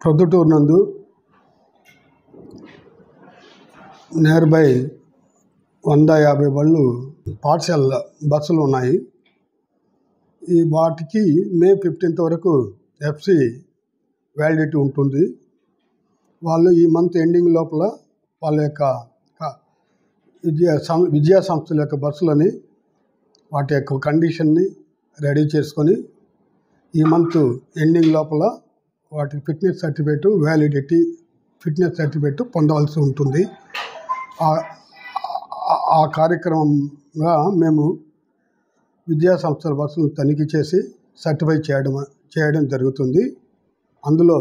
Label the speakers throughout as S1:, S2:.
S1: ప్రొద్దుటూరు నందు near by 150 బళ్ళు పాఠశాల బస్సులు ఉన్నాయి. ఈ వాటికి మే 15th వరకు ఎఫ్సి వ్యాలిడిటీ ఉంటుంది. వాళ్ళు ఈ మంత్ ఎండింగ్ లోపల వాళ్ళ యొక్క విద్యా సంస్థల యొక్క బస్సులని వాటి యొక్క కండిషన్ని రెడీ చేసుకొని ఈ మంత్ ఎండింగ్ లోపల వాటి ఫిట్నెస్ సర్టిఫికేట్ పొందవలసి ఉంటుంది. ఆ కార్యక్రమంగా మేము విద్యా సంస్థల బస్సులను తనిఖీ చేసి సర్టిఫై చేయడం జరుగుతుంది. అందులో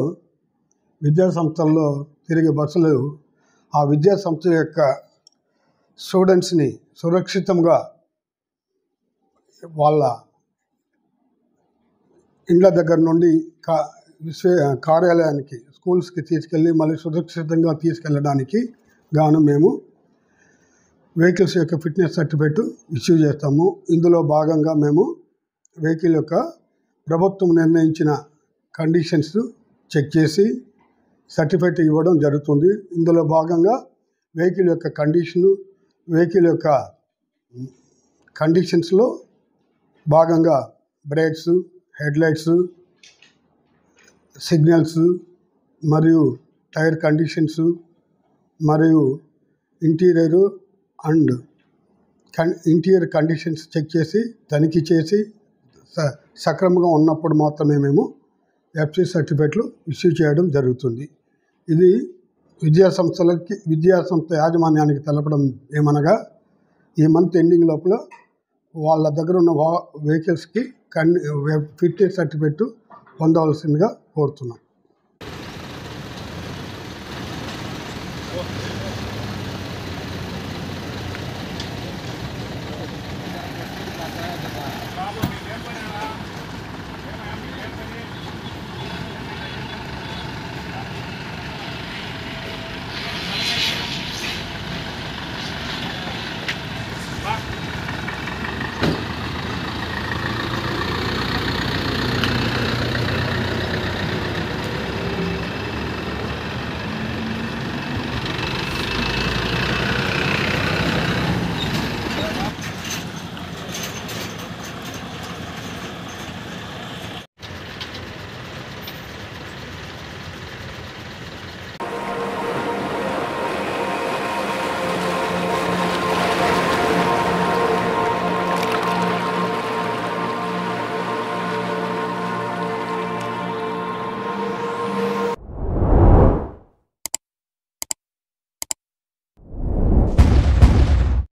S1: విద్యా సంస్థల్లో తిరిగే బస్సులు ఆ విద్యా సంస్థ యొక్క స్టూడెంట్స్ని సురక్షితంగా వాళ్ళ ఇండ్ల దగ్గర నుండి కార్యాలయానికి స్కూల్స్కి తీసుకెళ్ళి మళ్ళీ సురక్షితంగా తీసుకెళ్ళడానికి గాను మేము వెహికల్స్ యొక్క ఫిట్నెస్ సర్టిఫికేట్ ఇష్యూ చేస్తాము. ఇందులో భాగంగా మేము వెహికల్ యొక్క ప్రభుత్వం నిర్ణయించిన కండిషన్స్ చెక్ చేసి సర్టిఫికేట్ ఇవ్వడం జరుగుతుంది. ఇందులో భాగంగా వెహికల్ యొక్క కండిషన్స్లో భాగంగా బ్రేక్స్, హెడ్లైట్స్, సిగ్నల్స్ మరియు టైర్ కండిషన్స్ మరియు ఇంటీరియర్ కండిషన్స్ చెక్ చేసి తనిఖీ చేసి సక్రమంగా ఉన్నప్పుడు మాత్రమే మేము ఎఫ్సి సర్టిఫికేట్లు ఇష్యూ చేయడం జరుగుతుంది. ఇది విద్యా సంస్థ యాజమాన్యానికి తెలపడం ఏమనగా ఈ మంత్ ఎండింగ్ లోపల వాళ్ళ దగ్గర ఉన్న వెహికల్స్కి ఫిట్నెస్ సర్టిఫికేట్ పొందవలసిందిగా కోరుతున్నాం.